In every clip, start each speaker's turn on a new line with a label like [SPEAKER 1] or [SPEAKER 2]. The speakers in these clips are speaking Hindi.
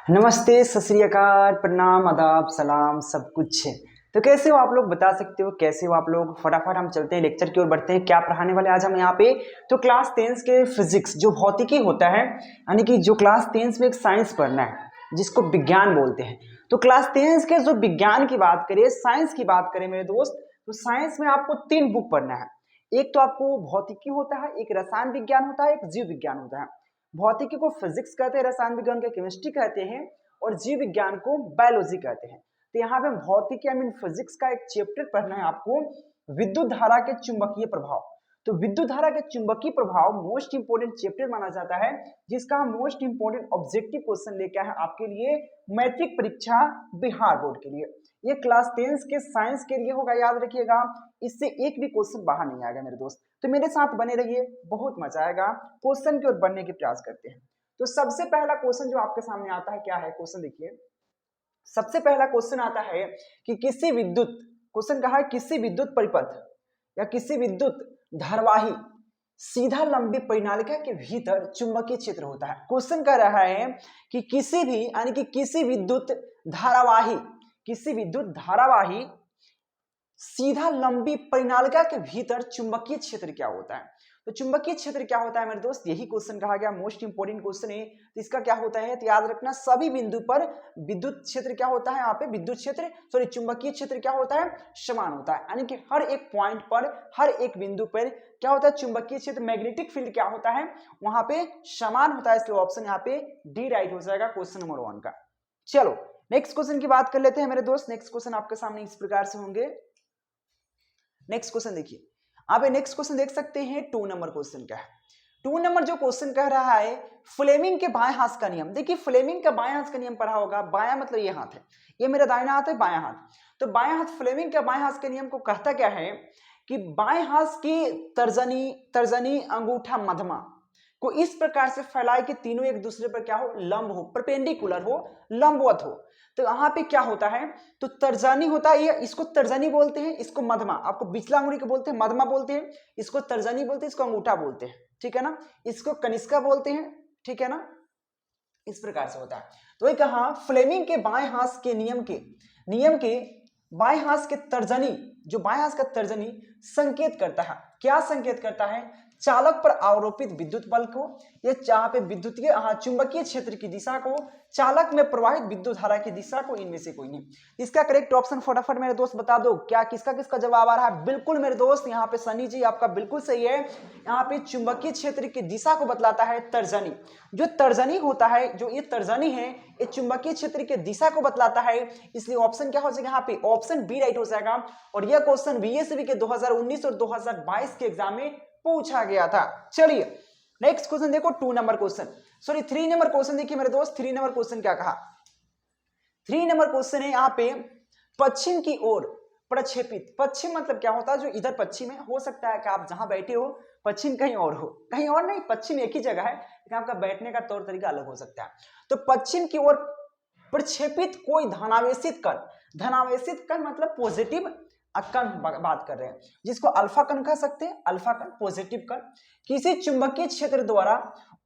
[SPEAKER 1] नमस्ते, सत श्री अकाल, प्रणाम, आदाब, सलाम, सब कुछ है। तो कैसे हो आप लोग, बता सकते हो कैसे हो आप लोग। फटाफट हम चलते हैं लेक्चर की ओर बढ़ते हैं। क्या पढ़ाने वाले आज हम यहाँ पे, तो क्लास 10 के फिजिक्स जो भौतिकी होता है, यानी कि जो क्लास 10 में एक साइंस पढ़ना है जिसको विज्ञान बोलते हैं। तो क्लास 10 के जो विज्ञान की बात करें, साइंस की बात करें मेरे दोस्त, तो साइंस में आपको 3 बुक पढ़ना है। एक तो आपको भौतिकी होता है, एक रसायन विज्ञान होता है, एक जीव विज्ञान होता है। भौतिकी को फिजिक्स कहते हैं, रसायन विज्ञान को केमिस्ट्री कहते हैं और जीव विज्ञान को बायोलॉजी कहते हैं। तो यहाँ पे भौतिकी आई मीन फिजिक्स का एक चैप्टर पढ़ना है आपको, विद्युत धारा के चुंबकीय प्रभाव। तो विद्युत धारा के चुंबकीय प्रभाव मोस्ट इंपोर्टेंट चैप्टर माना जाता है, जिसका हम मोस्ट इंपोर्टेंट ऑब्जेक्टिव क्वेश्चन लेके आए हैं आपके लिए मैट्रिक परीक्षा बिहार बोर्ड के लिए। ये क्लास 10 के साइंस के लिए होगा, याद रखिएगा। इससे एक भी क्वेश्चन बाहर नहीं आएगा मेरे दोस्त। तो मेरे साथ बने रहिए, बहुत मजा आएगा। क्वेश्चन की ओर बढ़ने के प्रयास करते हैं। तो सबसे पहला क्वेश्चन जो आपके सामने आता है, क्या है क्वेश्चन, देखिए। सबसे पहला क्वेश्चन आता है कि किसी विद्युत, क्वेश्चन कहा है किसी विद्युत परिपथ या किसी विद्युत धारावाही सीधा लंबी परिनालिका के भीतर चुंबकीय क्षेत्र होता है। क्वेश्चन कह रहा है कि किसी भी यानी कि किसी विद्युत धारावाही, किसी विद्युत धारावाही सीधा लंबी परिनालिका के भीतर चुंबकीय क्षेत्र क्या होता है। तो चुंबकीय क्षेत्र क्या होता है मेरे दोस्त, यही क्वेश्चन कहा गया, मोस्ट इंपोर्टेंट क्वेश्चन है। तो इसका क्या होता है, तो याद रखना सभी बिंदु पर विद्युत क्षेत्र क्या होता है, यहाँ पे विद्युत क्षेत्र सॉरी चुंबकीय क्षेत्र क्या होता है, समान होता है। यानी कि हर एक पॉइंट पर, हर एक बिंदु पर क्या होता है, चुंबकीय क्षेत्र मैग्नेटिक फील्ड क्या होता है, वहां पे समान होता है। इसलिए ऑप्शन यहाँ पे डी राइट हो जाएगा क्वेश्चन नंबर 1 का। चलो नेक्स्ट क्वेश्चन की बात कर लेते हैं मेरे दोस्त। नेक्स्ट क्वेश्चन आपके सामने इस प्रकार से होंगे। नेक्स्ट क्वेश्चन देखिए, आप नेक्स्ट क्वेश्चन देख सकते हैं। 2 नंबर क्वेश्चन का है। 2 नंबर जो क्वेश्चन कह रहा है फ्लेमिंग के बाएं हाथ का नियम। देखिए फ्लेमिंग का बाएं हाथ का नियम पढ़ा होगा। बायां मतलब ये हाथ है, ये मेरा दाहिना हाथ है, बायां हाथ। तो बायां हाथ, फ्लेमिंग के बाएं हाथ के नियम को कहता क्या है कि बाएं हाथ की तर्जनी अंगूठा मध्यमा को इस प्रकार से फैलाए कि तीनों एक दूसरे पर क्या हो, लंब हो, परपेंडिकुलर हो, लंबवत हो। तो यहाँ पे क्या होता है, तो तर्जनी होता है, ये इसको तर्जनी बोलते हैं, इसको मध्यमा, आपको बिचला अंगुली को बोलते हैं मध्यमा बोलते हैं, इसको तर्जनी बोलते हैं, इसको अंगूठा बोलते हैं, ठीक है ना। इसको कनिष्का बोलते हैं, ठीक है ना। इस प्रकार से होता है। तो ये कहा फ्लेमिंग के बाएं हाथ के नियम के बाएं हाथ के तर्जनी, जो बाएं हाथ का तर्जनी संकेत करता है, क्या संकेत करता है, चालक पर आरोपित विद्युत बल को, या जहां पे विद्युतीय चुंबकीय क्षेत्र की दिशा को, चालक में प्रवाहित विद्युत धारा की दिशा को, इनमें से कोई नहीं। इसका करेक्ट ऑप्शन फटाफट मेरे दोस्त बता दो, क्या किसका किसका जवाब आ रहा है। बिल्कुल मेरे दोस्त, यहाँ पे सनी जी आपका बिल्कुल सही है। यहाँ पे चुंबकीय क्षेत्र की दिशा को बतलाता है तर्जनी। जो तर्जनी होता है, जो ये तर्जनी है, ये चुंबकीय क्षेत्र की दिशा को बतलाता है। इसलिए ऑप्शन क्या हो जाएगा यहाँ पे, ऑप्शन बी राइट हो जाएगा। और यह क्वेश्चन बीएसबी के 2019 और 2022 के एग्जाम में पूछा गया था। चलिए नेक्स्ट क्वेश्चन देखो, 2 number question, sorry 3 number question देखिए मेरे दोस्त। 3 नंबर क्वेश्चन क्या कहा, 3 नंबर क्वेश्चन है यहाँ पे पश्चिम की ओर प्रक्षेपित। पश्चिम मतलब क्या होता है, जो इधर पश्चिम है, हो सकता है कि आप जहां बैठे हो पश्चिम कहीं और हो, कहीं और नहीं, पश्चिम एक ही जगह है, लेकिन आपका बैठने का तौर तरीका अलग हो सकता है। तो पश्चिम की ओर प्रक्षेपित कोई धनावेशित कण मतलब पॉजिटिव कण बात कर रहे हैं, जिसको अल्फा कण कह सकते हैं, अल्फा कण पॉजिटिव कण किसी चुंबकीय क्षेत्र द्वारा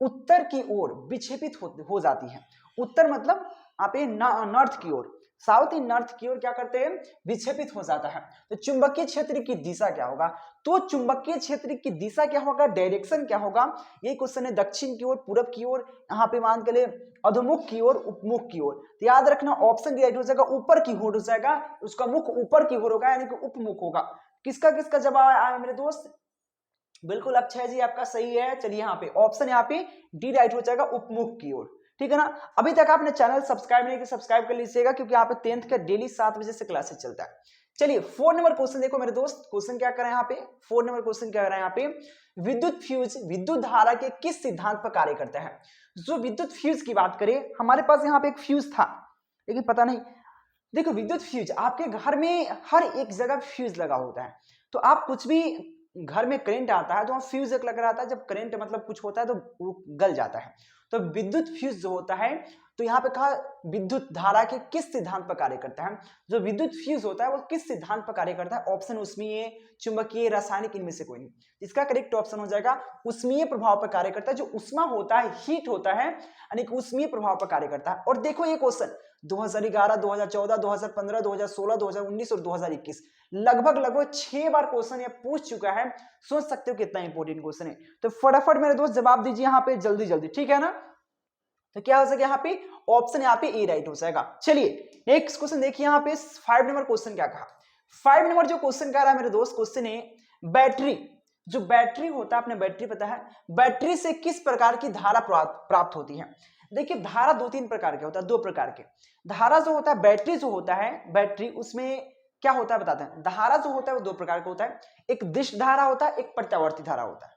[SPEAKER 1] उत्तर की ओर विक्षेपित हो जाती है। उत्तर मतलब आप ये नॉर्थ की ओर, साउथ इन नॉर्थ की ओर क्या करते हैं, विक्षेपित हो जाता है। तो चुंबकीय क्षेत्र की दिशा क्या होगा, तो चुंबकीय क्षेत्र की दिशा क्या होगा, डायरेक्शन क्या होगा, यही क्वेश्चन है। दक्षिण की ओर, पूरब की ओर, यहाँ पे मान के लिए अधोमुख की ओर, उपमुख की ओर। तो याद रखना ऑप्शन राइट हो जाएगा, ऊपर की ओर हो जाएगा, उसका मुख ऊपर की ओर होगा, यानी कि उपमुख होगा। किसका किसका जवाब आया मेरे दोस्त, बिल्कुल अक्षय जी आपका सही है। चलिए यहाँ पे ऑप्शन यहाँ पे डी राइट हो जाएगा, उपमुख की ओर, ठीक है ना। अभी तक आपने चैनल सब्सक्राइब नहीं किया, सब्सक्राइब कर लीजिएगा, क्योंकि यहाँ पे 10th का डेली 7 बजे से क्लासेस चलता है। चलिए 4 नंबर क्वेश्चन देखो मेरे दोस्त। क्वेश्चन क्या कर रहे हैं यहाँ पे, 4 नंबर क्वेश्चन क्या कर रहे हैं यहाँ पे, विद्युत फ्यूज विद्युत धारा के किस सिद्धांत पर कार्य करता है। जो विद्युत फ्यूज की बात करें, हमारे पास यहाँ पे एक फ्यूज था, लेकिन पता नहीं, देखो विद्युत फ्यूज आपके घर में हर एक जगह फ्यूज लगा होता है। तो आप कुछ भी घर में करंट आता है तो वहाँ फ्यूज एक लग रहा था, जब करंट मतलब कुछ होता है तो वो गल जाता है। तो विद्युत फ्यूज जो होता है, तो यहाँ पे कहा विद्युत धारा के किस सिद्धांत पर कार्य करता है। जो विद्युत फ्यूज होता है वो किस सिद्धांत पर कार्य करता है। ऑप्शन उष्मीय, चुंबकीय, रासायनिक, इनमें से कोई नहीं। इसका करेक्ट ऑप्शन हो जाएगा उष्मीय प्रभाव पर कार्य करता है। जो उष्मा होता है, हीट होता है, यानी कि उष्मीय प्रभाव पर कार्य करता है। और देखो ये क्वेश्चन 2011, 2014, 2015, 2016, 2019 और 2021 लगभग 6 बार क्वेश्चन ये पूछ चुका है। सोच सकते हो कितना इंपॉर्टेंट क्वेश्चन है। तो फटाफट मेरे दोस्त जवाब दीजिए यहाँ पे जल्दी जल्दी, ठीक है ना। तो क्या हो जाएगा यहाँ पे, ऑप्शन यहाँ पे ए राइट हो जाएगा। चलिए नेक्स्ट क्वेश्चन देखिए यहाँ पे 5 नंबर क्वेश्चन क्या कहा। 5 नंबर जो क्वेश्चन कह रहा है मेरे दोस्त, क्वेश्चन है बैटरी, जो बैटरी होता है, आपने बैटरी पता है, बैटरी से किस प्रकार की धारा प्राप्त होती है। देखिए धारा 2-3 प्रकार के होता है, 2 प्रकार के धारा जो होता है, बैटरी जो होता है, बैटरी उसमें क्या होता है बताते हैं। धारा जो होता है वो 2 प्रकार का होता है, एक दिश धारा होता है, एक प्रत्यावर्ती धारा होता है।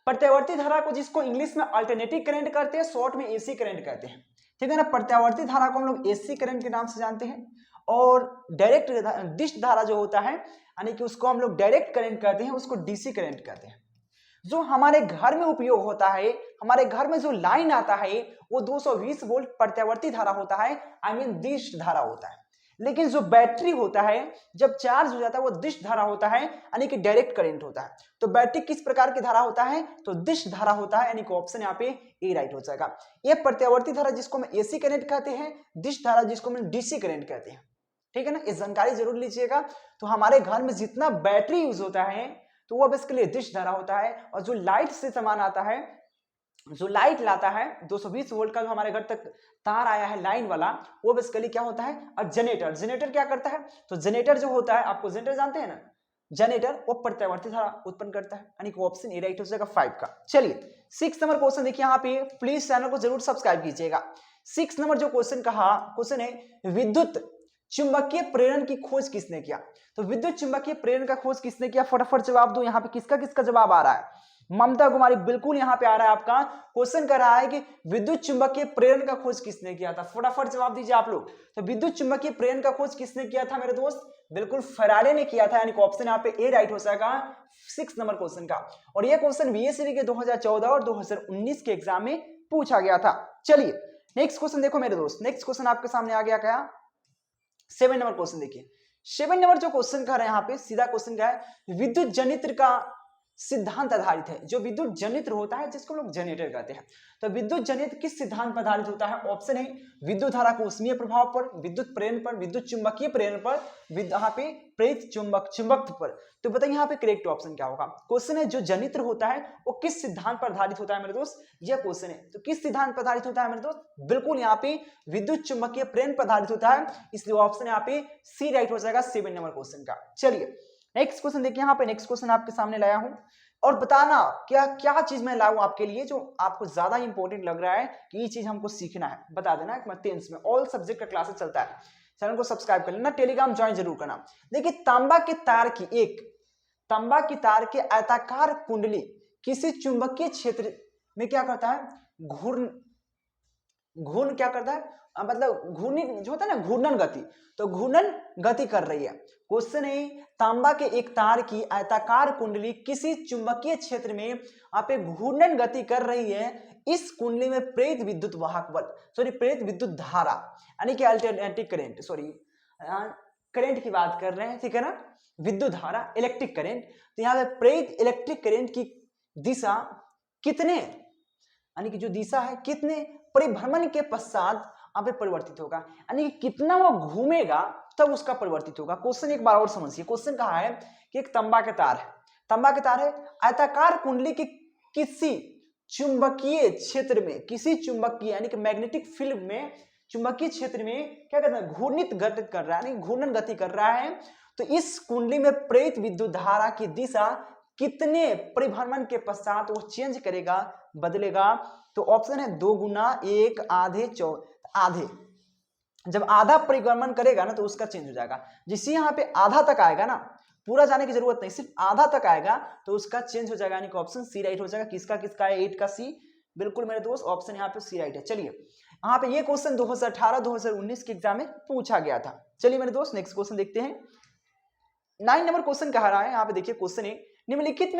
[SPEAKER 1] प्रत्यावर्ती धारा को जिसको इंग्लिश में अल्टरनेटिव करंट करते हैं, शॉर्ट में एसी करंट कहते हैं, ठीक है ना। प्रत्यावर्ती धारा को हम लोग एसी करंट के नाम से जानते हैं। और डायरेक्ट डिश धारा जो होता है, यानी कि उसको हम लोग डायरेक्ट करंट कहते हैं, उसको डीसी करंट कहते हैं। जो हमारे घर में उपयोग होता है, हमारे घर में जो लाइन आता है वो 220 वोल्ट प्रत्यावर्ती धारा होता है, आई मीन डिश धारा होता है। लेकिन जो बैटरी होता है जब चार्ज हो जाता है वो डिश धारा होता है, यानी कि डायरेक्ट करंट होता है। तो बैटरी किस प्रकार की धारा होता है, तो डिश धारा होता है, यानी कि ऑप्शन यहाँ पे ए राइट हो जाएगा। ये प्रत्यावर्ती धारा जिसको हम एसी करंट कहते हैं, डिश धारा जिसको हम डीसी करंट कहते हैं, ठीक है ना। ये जानकारी जरूर लीजिएगा। तो हमारे घर में जितना बैटरी यूज होता है तो वो बेसिकली डिश धारा होता है। और जो लाइट से सामान आता है, जो लाइट लाता है 220 वोल्ट का जो हमारे घर तक तार आया है लाइन वाला, वो बेसिकली क्या होता है, और जनरेटर। जनरेटर क्या करता है, तो जनरेटर जो होता है, आपको जनरेटर जानते हैं ना, जनरेटर वो प्रत्यावर्ती धारा उत्पन्न करता है, यानी कि ऑप्शन ए राइट हो जाएगा 5 का। चलिए 6 नंबर क्वेश्चन देखिए यहाँ पे, प्लीज चैनल को जरूर सब्सक्राइब कीजिएगा। 6 नंबर जो क्वेश्चन कहा, क्वेश्चन है विद्युत चुंबकीय प्रेरण की खोज किसने किया। तो विद्युत चुंबकीय प्रेरण का खोज किसने किया, फटाफट जवाब दो। यहाँ पे किसका किसका जवाब आ रहा है, ममता कुमारी बिल्कुल यहाँ पे आ रहा है आपका। क्वेश्चन कर रहा है कि विद्युत चुंबकीय प्रेरण का खोज किसने किया था, फटाफट जवाब दीजिए आप लोग। तो विद्युत चुंबकीय प्रेरण का खोज किसने किया था मेरे दोस्त, बिल्कुल फैराडे ने किया था, यानी कि ऑप्शन यहाँ पे ए राइट हो जाएगा 6 नंबर क्वेश्चन का। और यह क्वेश्चन बीएससी के 2014 और 2019 के एग्जाम में पूछा गया था। चलिए नेक्स्ट क्वेश्चन देखो मेरे दोस्त, नेक्स्ट क्वेश्चन आपके सामने आ गया क्या, 7 नंबर क्वेश्चन देखिए। 7 नंबर जो क्वेश्चन कर रहे हैं यहाँ पे, सीधा क्वेश्चन क्या है, विद्युत जनित्र का सिद्धांत आधारित है। जो विद्युत जनित्र होता है जिसको लोग जनरेटर कहते हैं, तो विद्युत जनित्र किस सिद्धांत पर आधारित होता है। ऑप्शन है विद्युत धारा को उष्मीय प्रभाव पर, विद्युत प्रेरण पर, विद्युत चुंबकीय प्रेरण पर, यहाँ पे प्रेरित चुंबकत्व पर। तो बताइए यहाँ पे करेक्ट ऑप्शन क्या होगा। क्वेश्चन है जो जनित्र होता है वो किस सिद्धांत पर आधारित होता है मेरे दोस्त, यह क्वेश्चन है। तो किस सिद्धांत पर आधारित होता है मेरे दोस्त, बिल्कुल यहाँ पे विद्युत चुंबकीय प्रेरण पर आधारित होता है, इसलिए ऑप्शन यहाँ पे सी राइट हो जाएगा 7 नंबर क्वेश्चन का। चलिए नेक्स्ट क्वेश्चन देखिए यहाँ पे, नेक्स्ट क्वेश्चन आपके सामने लाया हूं और बताना क्या क्या चीज मैं लाऊं आपके लिए जो आपको ज्यादा इंपॉर्टेंट लग रहा है कि ये चीज हमको सीखना है, बता देना। 10th में ऑल सब्जेक्ट का क्लासेस चलता है, चैनल को सब्सक्राइब कर लेना, टेलीग्राम ज्वाइन जरूर करना। देखिए तांबा के तार की आयताकार कुंडली किसी चुंबकीय क्षेत्र में क्या करता है, घूर्णन क्या करता है, मतलब घूर्णन जो होता है ना, घूर्णन गति, तो घूर्णन गति कर रही है। क्वेश्चन है तांबा के एक तार की आयताकार कुंडली किसी चुंबकीय क्षेत्र में आप घूर्णन गति कर रही है। इस कुंडली में प्रेरित विद्युत वाहक बल, प्रेरित विद्युत धारा, यानी कि अल्टरनेटिव करंट, करंट की बात कर रहे हैं, ठीक है ना, विद्युत धारा इलेक्ट्रिक करंट। तो यहाँ पे प्रेरित इलेक्ट्रिक करंट की दिशा कितने, यानी कि जो दिशा है कितने परिभ्रमण के पश्चात पे परिवर्तित होगा, यानी कि कितना वो घूमेगा तब उसका परिवर्तित होगा। क्वेश्चन एक बार और समझिए। क्वेश्चन कहा है कि एक तांबा के तार है, आयताकार कुंडली की किसी चुंबकीय क्षेत्र में, किसी चुंबकीय यानी कि मैग्नेटिक फील्ड में, चुंबकीय क्षेत्र में क्या करता है, घूर्णित गति कर रहा है, यानी घूर्णन गति कर रहा है। तो इस कुंडली में प्रेरित विद्युत धारा की दिशा कितने परिभ्रमण के पश्चात वो चेंज करेगा, बदलेगा। तो ऑप्शन है 2 गुना 1 आधे। जब आधा परिक्रमण करेगा ना तो उसका चेंज हो जाएगा। जिससे यहाँ पे आधा तक आएगा ना, पूरा जाने की जरूरत नहीं, सिर्फ आधा तक आएगा तो उसका चेंज हो जाएगा, यानी कि ऑप्शन सी राइट हो जाएगा। किसका किसका है, 8 का सी, बिल्कुल मेरे दोस्त ऑप्शन यहाँ पे सी राइट है। चलिए यहाँ पे ये क्वेश्चन 2018-2019 के एग्जाम में पूछा गया था। चलिए मेरे दोस्त नेक्स्ट क्वेश्चन देखते हैं। 9 नंबर क्वेश्चन कह रहा है, यहाँ पे देखिए क्वेश्चन है निम्नलिखित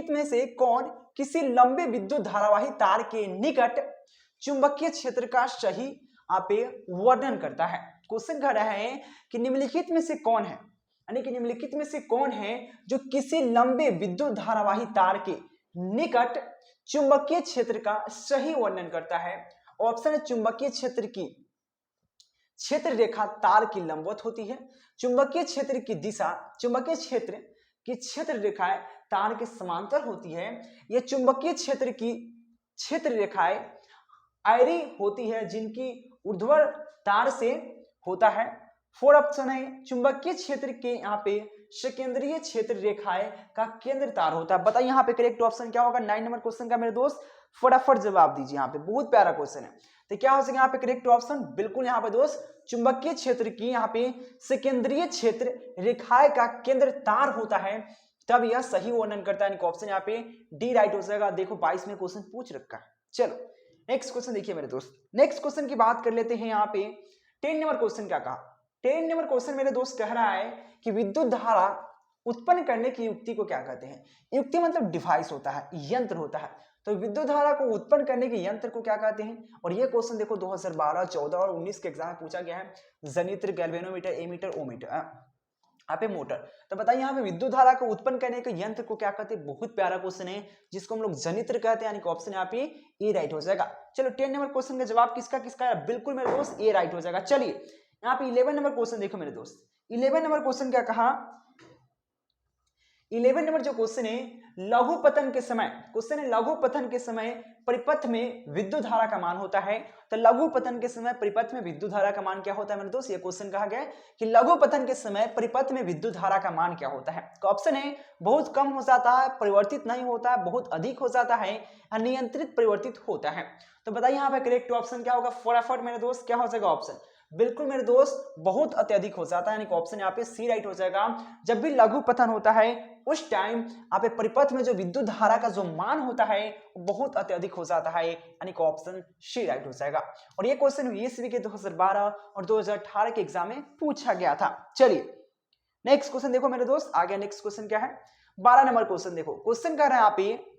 [SPEAKER 1] में से कौन किसी लंबे विद्युत धारावाही तार के निकट चुंबकीय क्षेत्र का सही यहाँ पे वर्णन करता है। क्वेश्चन कह रहा है कि निम्नलिखित में से कौन है, यानी कि निम्नलिखित में से कौन है जो किसी लंबे विद्युत धारावाही तार के निकट चुंबकीय क्षेत्र का सही वर्णन करता है। ऑप्शन है चुंबकीय क्षेत्र की क्षेत्र रेखा तार की लंबवत होती है, चुंबकीय क्षेत्र की दिशा चुंबकीय क्षेत्र की क्षेत्र रेखाएं तार के समांतर होती है, यह चुंबकीय क्षेत्र की क्षेत्र रेखाएं आयरी होती है जिनकी ऊर्ध्वाधर तार से होता है। 4 ऑप्शन है चुंबकीय क्षेत्र के यहाँ पे सकेंद्रीय क्षेत्र रेखाएं का केंद्र तार होता है। बताइए यहाँ पे करेक्ट ऑप्शन क्या होगा 9 नंबर क्वेश्चन का मेरे दोस्त, फटाफट जवाब दीजिए। यहाँ पे बहुत प्यारा क्वेश्चन है, तो क्या हो सके यहाँ पे करेक्ट ऑप्शन, बिल्कुल यहाँ पे दोस्त चुंबकीय क्षेत्र की यहाँ पे सकेंद्रीय क्षेत्र रेखाएं का केंद्र तार होता है, तब यह सही वर्णन करता है। ऑप्शन यहाँ पे डी राइट हो जाएगा। देखो 22 में क्वेश्चन पूछ रखा है। चलो नेक्स्ट क्वेश्चन देखिए मेरे दोस्त, नेक्स्ट क्वेश्चन की बात कर लेते हैं। यहाँ पे 10 नंबर क्वेश्चन क्या कहा, 10 नंबर क्वेश्चन मेरे दोस्त कह रहा है कि विद्युत धारा उत्पन्न करने की युक्ति को क्या कहते हैं। युक्ति मतलब डिवाइस होता है, यंत्र होता है, तो विद्युत धारा को उत्पन्न करने के यंत्र को क्या कहते हैं। और ये क्वेश्चन देखो 2012, 14 और 19 के एग्जाम में पूछा गया है। जनित्र, गैल्वेनोमीटर, एमीटर, ओमीटर, यहाँ पे मोटर। तो बताइए यहाँ पे विद्युत धारा को उत्पन्न करने के यंत्र को क्या कहते हैं। बहुत प्यारा क्वेश्चन है जिसको हम लोग जनित्र कहते हैं, यानी कि ऑप्शन यहाँ पे ए राइट हो जाएगा। चलो 10 नंबर क्वेश्चन का जवाब किसका किसका है, बिल्कुल मेरे दोस्त ए राइट हो जाएगा। चलिए यहाँ पे 11 नंबर क्वेश्चन देखो मेरे दोस्त, 11 नंबर क्वेश्चन क्या कहा, 11 नंबर जो क्वेश्चन है लघु पतन के समय, क्वेश्चन है लघु पतन के समय परिपथ में विद्युत धारा का मान होता है। तो लघु पतन के समय परिपथ में विद्युत धारा का मान क्या होता है मेरे दोस्त, ये क्वेश्चन कहा गया है कि लघु पतन के समय परिपथ में विद्युत धारा का मान क्या होता है। तो ऑप्शन है बहुत कम हो जाता है, परिवर्तित नहीं होता है, बहुत अधिक हो जाता है, अनियंत्रित परिवर्तित होता है। तो बताइए यहाँ पे करेक्ट ऑप्शन क्या होगा, फटाफट मेरे दोस्त क्या हो जाएगा ऑप्शन, बिल्कुल मेरे दोस्त बहुत अत्यधिक हो जाता है, यानी कि ऑप्शन यहाँ पे सी राइट हो जाएगा। जब भी लघु पतन होता है उस टाइम यहाँ पे परिपथ में जो विद्युत धारा का जो मान होता है वो बहुत अत्यधिक हो जाता है, यानी कि ऑप्शन सी राइट हो जाएगा। और ये क्वेश्चन यूएसबी के 2012 और 2018 के एग्जाम में पूछा गया था। चलिए नेक्स्ट क्वेश्चन देखो मेरे दोस्त, आगे नेक्स्ट क्वेश्चन क्या है, 12 नंबर क्वेश्चन देखो। क्वेश्चन कह रहा है यहाँ पे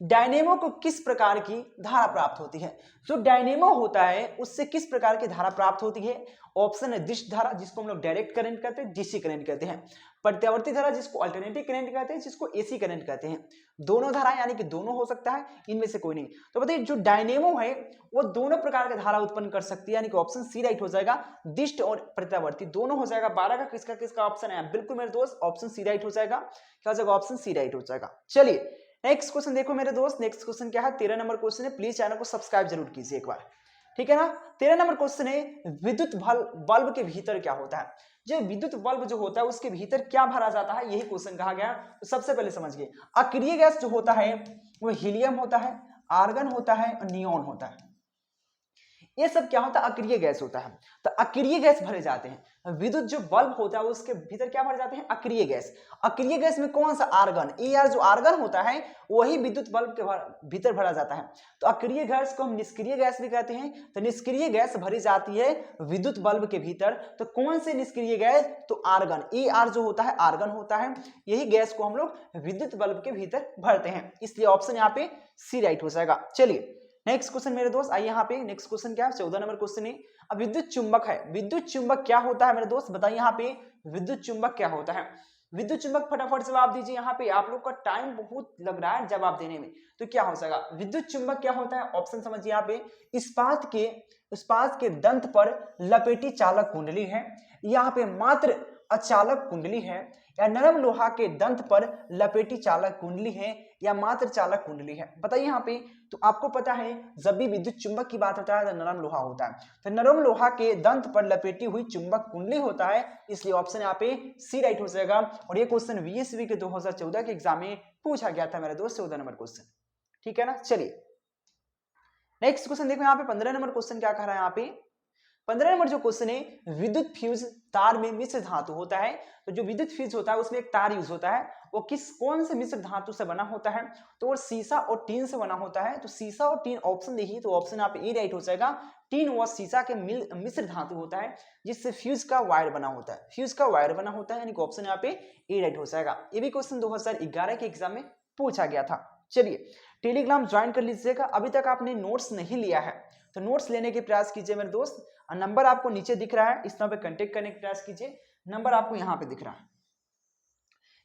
[SPEAKER 1] डायनेमो को किस प्रकार की धारा प्राप्त होती है। जो डायनेमो होता है उससे किस प्रकार की धारा प्राप्त होती है। ऑप्शन है दिश धारा जिसको हम लोग डायरेक्ट करंट कहते हैं, डीसी करंट कहते हैं, प्रत्यावर्ती धारा जिसको अल्टरनेटिव करंट कहते हैं, जिसको एसी करंट कहते हैं। दोनों धारा यानी कि दोनों हो सकता है, इनमें से कोई नहीं। तो बताइए जो डायनेमो है वो दोनों प्रकार की धारा उत्पन्न कर सकती है, यानी कि ऑप्शन सी राइट हो जाएगा। दिष्ट और प्रत्यावर्ती दोनों हो जाएगा। 12 का किसका किसका ऑप्शन है, बिल्कुल मेरे दोस्त ऑप्शन सी राइट हो जाएगा। क्या हो जाएगा, ऑप्शन सी राइट हो जाएगा। चलिए नेक्स्ट क्वेश्चन देखो मेरे दोस्त, नेक्स्ट क्वेश्चन क्या है, 13 नंबर क्वेश्चन है। प्लीज चैनल को सब्सक्राइब जरूर कीजिए एक बार, ठीक है ना। 13 नंबर क्वेश्चन है विद्युत बल्ब के भीतर क्या होता है। जो विद्युत बल्ब जो होता है उसके भीतर क्या भरा जाता है, यही क्वेश्चन कहा गया। तो सबसे पहले समझिए अक्रिय गैस जो होता है वो हीलियम होता है, आर्गन होता है और नियोन होता है। ये सब क्या होता है, अक्रिय गैस होता है। तो अक्रिय गैस भरे जाते हैं। विद्युत जो बल्ब होता है उसके भीतर क्या भरे जाते हैं, अक्रिय गैस। अक्रिय गैस में कौन सा, आर्गन। ए जो आर्गन होता है वही विद्युत बल्ब के भीतर भरा जाता है। तो अक्रिय गैस को हम निष्क्रिय गैस भी कहते हैं। तो निष्क्रिय गैस भरी जाती है विद्युत बल्ब के भीतर। तो कौन से निष्क्रिय गैस, तो आर्गन। ए जो होता है आर्गन होता है, यही गैस को हम लोग विद्युत बल्ब के भीतर भरते हैं, इसलिए ऑप्शन यहाँ पे सी राइट हो जाएगा। चलिए नेक्स्ट क्वेश्चन मेरे दोस्त, आइए यहाँ पे नेक्स्ट क्वेश्चन क्या है, 14 नंबर क्वेश्चन है। अब विद्युत चुंबक है, विद्युत चुंबक क्या होता है मेरे दोस्त, बताइए यहाँ पे विद्युत चुंबक क्या होता है। विद्युत चुंबक फटाफट जवाब दीजिए, यहाँ पे आप लोग का टाइम बहुत लग रहा है जवाब देने में। तो क्या हो जाएगा, विद्युत चुंबक क्या होता है, ऑप्शन समझिए यहाँ पे इस्पात के दंत पर लपेटी चालक कुंडली है, यहाँ पे मात्र अचालक कुंडली है, या नरम लोहा के दंत पर लपेटी चालक कुंडली है, या मात्र चालक कुंडली है। बताइए यहाँ पे, तो आपको पता है जब भी विद्युत चुंबक की बात होता है तो नरम लोहा होता है। तो नरम लोहा के दंत पर लपेटी हुई चुंबक कुंडली होता है, इसलिए ऑप्शन यहाँ पे सी राइट हो जाएगा। और ये क्वेश्चन वीएसबी के 2014 के एग्जाम में पूछा गया था मेरे दोस्त, 14 नंबर क्वेश्चन, ठीक है ना। चलिए नेक्स्ट क्वेश्चन देखो, यहाँ पे 15 नंबर क्वेश्चन क्या कह रहा है। यहाँ पे 15 नंबर जो क्वेश्चन है, विद्युत फ्यूज तार में मिश्र धातु होता है। तो जो विद्युत फ्यूज होता है उसमें एक तार यूज होता है, वो कौन से मिश्र धातु से बना होता है, तो वो सीसा और टीन से बना होता है। तो सीसा और टीन ऑप्शन देखिए, तो ऑप्शन यहाँ पे ए राइट हो जाएगा। टीन व सीसा के मिश्र धातु होता है जिससे फ्यूज का वायर बना होता है, फ्यूज का वायर बना होता है, यानी कि ऑप्शन यहाँ पे ए राइट हो जाएगा। ये भी क्वेश्चन 2011 के एग्जाम में पूछा गया था। चलिए टेलीग्राम ज्वाइन कर लीजिएगा। अभी तक आपने नोट्स नहीं लिया है तो नोट्स लेने के प्रयास कीजिए मेरे दोस्त। नंबर आपको नीचे दिख रहा है, इस नंबर पे कांटेक्ट करने का प्रयास कीजिए। नंबर आपको यहाँ पे दिख रहा है,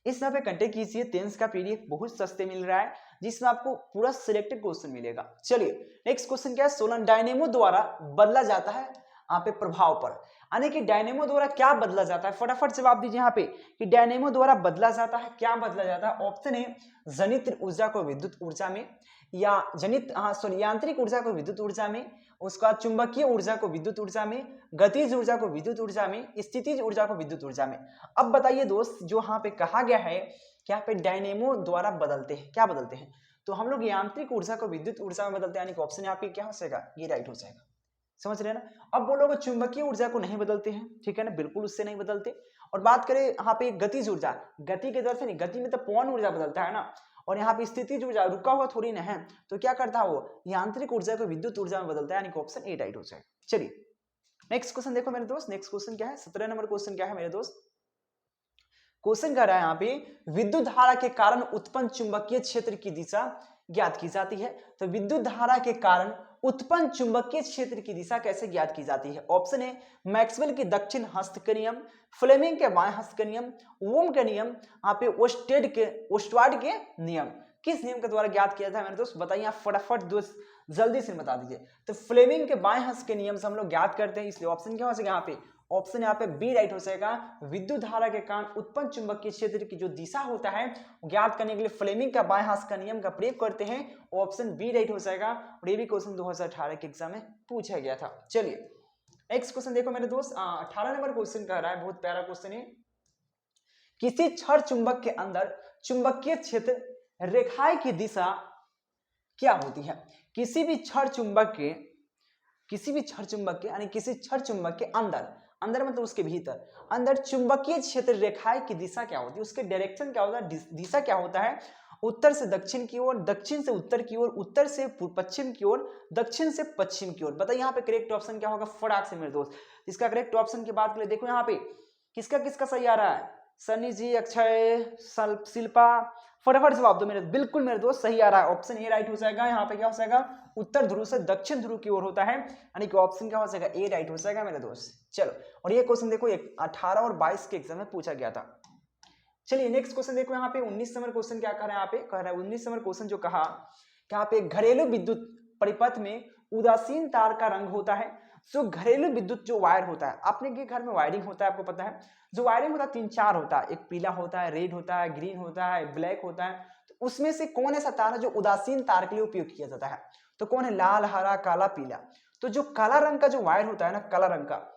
[SPEAKER 1] इस नंबर पे कांटेक्ट कीजिए। टेंस का पीडीएफ बहुत सस्ते मिल रहा है जिसमें आपको पूरा सिलेक्टेड क्वेश्चन मिलेगा। चलिए नेक्स्ट क्वेश्चन क्या है, सोलन डायनेमो द्वारा बदला जाता है यहाँ पे प्रभाव पर, यानी कि डायनेमो द्वारा क्या बदला जाता है, फटाफट जवाब दीजिए यहाँ पे कि डायनेमो द्वारा बदला जाता है, क्या बदला जाता है। ऑप्शन है जनित ऊर्जा को विद्युत ऊर्जा में, या जनित यांत्रिक ऊर्जा को विद्युत ऊर्जा में, उसका चुंबकीय ऊर्जा को विद्युत ऊर्जा में, गतिज ऊर्जा को विद्युत ऊर्जा में, स्थितिज ऊर्जा को विद्युत ऊर्जा में। अब बताइए दोस्त, जो यहाँ पे कहा गया है कि यहाँ पे डायनेमो द्वारा बदलते हैं, क्या बदलते हैं, तो हम लोग यांत्रिक ऊर्जा को विद्युत ऊर्जा में बदलते हैं, यानी कि ऑप्शन यहाँ पे क्या हो जाएगा, ये राइट हो जाएगा। समझ रहे हैं ना। अब बोलोगे चुंबकीय ऊर्जा को नहीं बदलते हैं, ठीक है ना, बिल्कुल उससे नहीं बदलते। और बात करें यहाँ पे गतिज ऊर्जा, गति के दर से नहीं, गति में तो पवन ऊर्जा बदलता है ना, और यहाँ पे स्थितिज ऊर्जा रुका हुआ थोड़ी ना है, तो क्या करता है वो यांत्रिक ऊर्जा को विद्युत ऊर्जा में बदलता है, यानी कि ऑप्शन ए राइट हो जाएगा। चलिए नेक्स्ट क्वेश्चन देखो मेरे दोस्त, नेक्स्ट क्वेश्चन क्या है, 17 नंबर क्वेश्चन क्या है मेरे दोस्त। क्वेश्चन कर रहा है यहाँ पे विद्युत धारा के कारण उत्पन्न चुंबकीय क्षेत्र की दिशा ज्ञात की जाती है। तो विद्युत धारा के कारण उत्पन्न चुंबकीय क्षेत्र की दिशा कैसे ज्ञात की जाती है। ऑप्शन है मैक्सवेल के दक्षिण हस्त के नियम, फ्लेमिंग के बाएं हस्त के नियम, ओम के नियम, यहाँ पे ओस्टवार्ड के नियम। किस नियम के द्वारा ज्ञात किया था मेरे दोस्त, बताइए आप फटाफट दोस्त जल्दी से बता दीजिए। तो फ्लेमिंग के बाएं हस्त के नियम से हम लोग ज्ञात करते हैं, इसलिए ऑप्शन क्या हो जाएगा यहाँ पे, ऑप्शन यहाँ पे बी राइट हो जाएगा। विद्युत धारा के कारण उत्पन्न चुंबकीय क्षेत्र की जो दिशा होता है ज्ञात करने के लिए फ्लेमिंग का बाएं हाथ का नियम का प्रयोग करते हैं, ऑप्शन बी राइट हो जाएगा। और ये भी क्वेश्चन 2018 के एग्जाम में पूछा गया था। चलिए नेक्स्ट क्वेश्चन देखो मेरे दोस्त, 18 नंबर क्वेश्चन कह रहा है, बहुत प्यारा क्वेश्चन है। किसी छड़ चुंबक के अंदर चुंबकीय क्षेत्र रेखाएं की दिशा क्या होती है। किसी भी छड़ चुंबक के यानी किसी छड़ चुंबक के अंदर मतलब उसके भीतर अंदर चुंबकीय क्षेत्र रेखाएं की दिशा क्या होती है, उसके डायरेक्शन क्या होता है, दिशा क्या होता है, उत्तर से दक्षिण की ओर, दक्षिण से उत्तर की ओर, उत्तर से पश्चिम की ओर, दक्षिण से पश्चिम की ओर। बताइए यहाँ पे करेक्ट ऑप्शन क्या होगा, फटाक से मेरे दोस्त। इसका करेक्ट ऑप्शन की बात करें, देखो यहाँ पे किसका सही आ रहा है, सनी जी, अक्षय, शिल्पा, फटाफट जवाब दो मेरे, बिल्कुल मेरे दोस्त सही आ रहा है, ऑप्शन ए राइट हो जाएगा। यहाँ पे क्या हो जाएगा, उत्तर ध्रुव से दक्षिण ध्रुव की ओर होता है, यानी कि ऑप्शन क्या हो जाएगा, ए राइट हो जाएगा मेरे दोस्त। चलो और ये क्वेश्चन देखो 18 और 22 के एग्जाम में पूछा गया था। चलिए नेक्स्ट क्वेश्चन देखो यहाँ पे 19 नंबर क्वेश्चन क्या कर रहा है, यहाँ पे कह रहा है 19 नंबर क्वेश्चन जो कहा कि यहाँ पे घरेलू विद्युत परिपथ में उदासीन तार का रंग होता है। जो घरेलू विद्युत जो वायर होता है, अपने के घर में वायरिंग होता है, आपको पता है जो वायरिंग होता है 3-4 होता है, एक पीला होता है, रेड होता है, ग्रीन होता है, ब्लैक होता है। तो उसमें से कौन ऐसा तार है जो उदासीन तार के लिए उपयोग किया जाता है, तो कौन है, लाल, हरा, काला, पीला। तो जो काला रंग का जो वायर होता है ना, काला रंग का,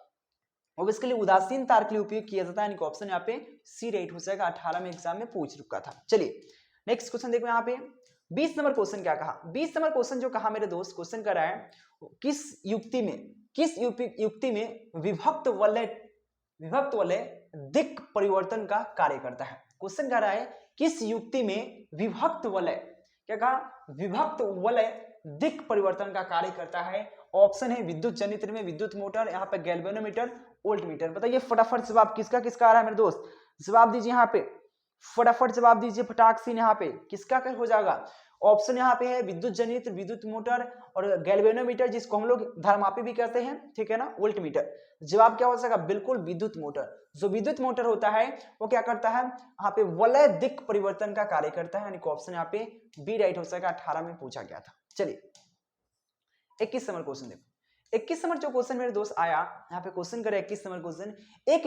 [SPEAKER 1] और इसके लिए उदासीन तार के लिए उपयोग किया जाता है, ऑप्शन यहाँ पे सी राइट हो जाएगा। 18 में एग्जाम में पूछ चुका था। चलिए नेक्स्ट क्वेश्चन देखो यहाँ पे 20 नंबर क्वेश्चन क्या कहा, 20 नंबर क्वेश्चन जो कहा मेरे दोस्त, क्वेश्चन कर रहा है किस युक्ति में विभक्त वलय दिक् परिवर्तन का कार्य करता है। क्वेश्चन कर रहा है किस युक्ति में विभक्त वलय, क्या कहा, विभक्त वलय दिक् परिवर्तन का कार्य करता है। ऑप्शन है विद्युत जनित्र में विद्युत मोटर, यहाँ पे गैल्वेनोमीटर, वोल्टमीटर। बताइए फटाफट जवाब किसका आ रहा है मेरे दोस्त, जवाब दीजिए यहाँ पे, फटाफट जवाब दीजिए फटाक से। यहाँ पे किसका हो जाएगा, ऑप्शन यहाँ पे है विद्युत जनित्र, विद्युत मोटर और गैल्वेनोमीटर, जिसको हम लोग धर्मापी भी कहते हैं, ठीक है ना, वोल्टमीटर। जवाब क्या हो जाएगा, बिल्कुल विद्युत मोटर। जो विद्युत मोटर होता है वो क्या करता है, यहाँ पे वलय दिक् परिवर्तन का कार्य करता है, यानी कि ऑप्शन यहाँ पे बी राइट हो जाएगा। 18 में पूछा गया था। चलिए 21 नंबर क्वेश्चन देखो, 21 नंबर जो क्वेश्चन मेरे दोस्त आया, यहाँ पे क्वेश्चन करे 21 नंबर क्वेश्चन, एक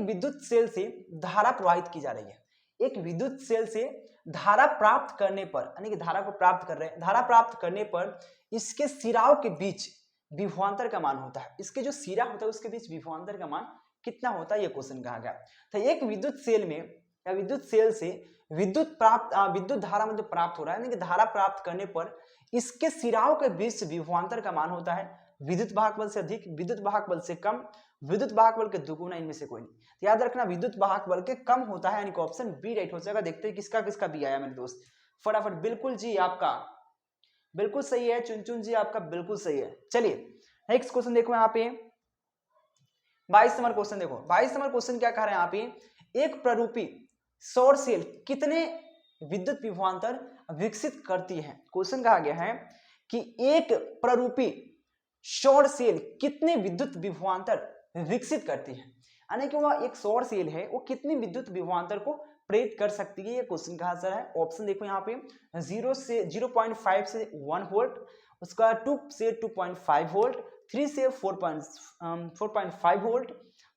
[SPEAKER 1] विद्युत सेल से धारा प्रवाहित की जा रही है। एक विद्युत सेल से धारा प्राप्त करने पर, यानी कि धारा को प्राप्त कर रहे हैं, धारा प्राप्त करने पर इसके सिराओं के बीच विभवांतर का मान होता है। इसके जो सिरा होता है उसके बीच विभवांतर का मान कितना होता है, ये क्वेश्चन कहा गया। तो एक विद्युत सेल में या विद्युत सेल से विद्युत धारा मतलब प्राप्त हो रहा है, यानी कि धारा प्राप्त करने पर इसके सिराओं के बीच विभवांतर का मान होता है विद्युत वाहक बल से अधिक, विद्युत वाहक बल से कम, विद्युत वाहक बल के दुगुना, इनमें से कोई नहीं। तो याद रखना विद्युत वाहक बल के कम होता है, यानी कि ऑप्शन बी राइट हो जाएगा। देखते हैं किसका बी आया मेरे दोस्त, फटाफट। बिल्कुल जी आपका बिल्कुल सही है, चुनचुन जी आपका बिल्कुल सही है। चलिए नेक्स्ट क्वेश्चन देखो यहाँ पे 22 नंबर क्वेश्चन देखो, 22 नंबर क्वेश्चन क्या कह रहे हैं यहाँ पे, एक प्ररूपी सौर सेल कितने विद्युत विभवांतर विकसित करती है। क्वेश्चन कहा गया है कि एक प्ररूपी सौर सेल कितने विद्युत विभवांतर विकसित करती है, यानी कि वह एक सौर सेल है वो कितनी विद्युत विभवांतर को प्रेरित कर सकती है। ये क्वेश्चन का आंसर है। ऑप्शन देखो यहाँ पे 0.5 से 1 वोल्ट, उसका 2 से 2.5 वोल्ट, 3 से 4.5 वोल्ट,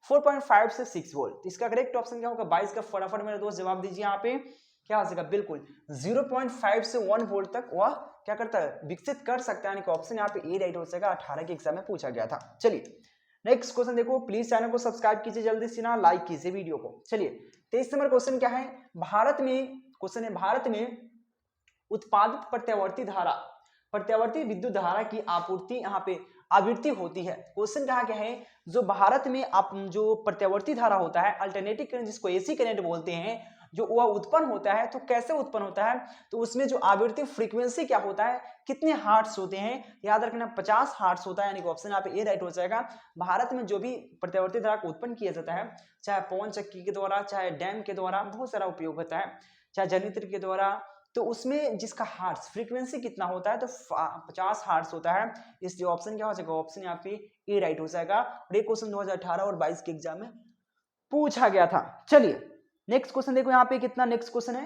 [SPEAKER 1] 4.5 से 6 वोल्ट। इसका करेक्ट ऑप्शन क्या होगा 22 का फटाफट मेरे दोस्त जवाब दीजिए। यहाँ पे क्या हो सकेगा, बिल्कुल 0.5 से 1 वोल्ट तक वह क्या करता है, विकसित कर सकता है, यानी कि ऑप्शन यहाँ पे ए राइट हो जाएगा। 18 के एग्जाम में पूछा गया था। चलिए नेक्स्ट क्वेश्चन देखो, प्लीज चैनल को सब्सक्राइब कीजिए, जल्दी से ना लाइक कीजिए वीडियो को। चलिए 23 नंबर क्वेश्चन क्या है, भारत में उत्पादित प्रत्यावर्ती विद्युत धारा की आपूर्ति यहाँ पे आवृत्ति होती है। क्वेश्चन कहा गया है जो भारत में जो प्रत्यावर्ती धारा होता है, अल्टरनेटिव करंट जिसको एसी करंट बोलते हैं, जो वह उत्पन्न होता है, तो कैसे उत्पन्न होता है, तो उसमें जो आवृत्ति फ्रीक्वेंसी क्या होता है, कितने हार्ट्स होते हैं, याद रखना 50 हार्ट्स होता है, यानी कि ऑप्शन यहाँ पे ए राइट हो जाएगा। भारत में जो भी प्रत्यावर्ती धारा को उत्पन्न किया जाता है, चाहे पवन चक्की के द्वारा, चाहे डैम के द्वारा, बहुत सारा उपयोग होता है, चाहे जनरेटर के द्वारा, तो उसमें जिसका हार्ट्स फ्रीक्वेंसी कितना होता है, तो 50 हार्ट्स होता है। इसलिए ऑप्शन क्या हो जाएगा, ऑप्शन यहाँ पे ए राइट हो जाएगा। और ये क्वेश्चन 2018 और 22 के एग्जाम में पूछा गया था। चलिए नेक्स्ट क्वेश्चन देखो यहाँ पे कितना, नेक्स्ट क्वेश्चन है,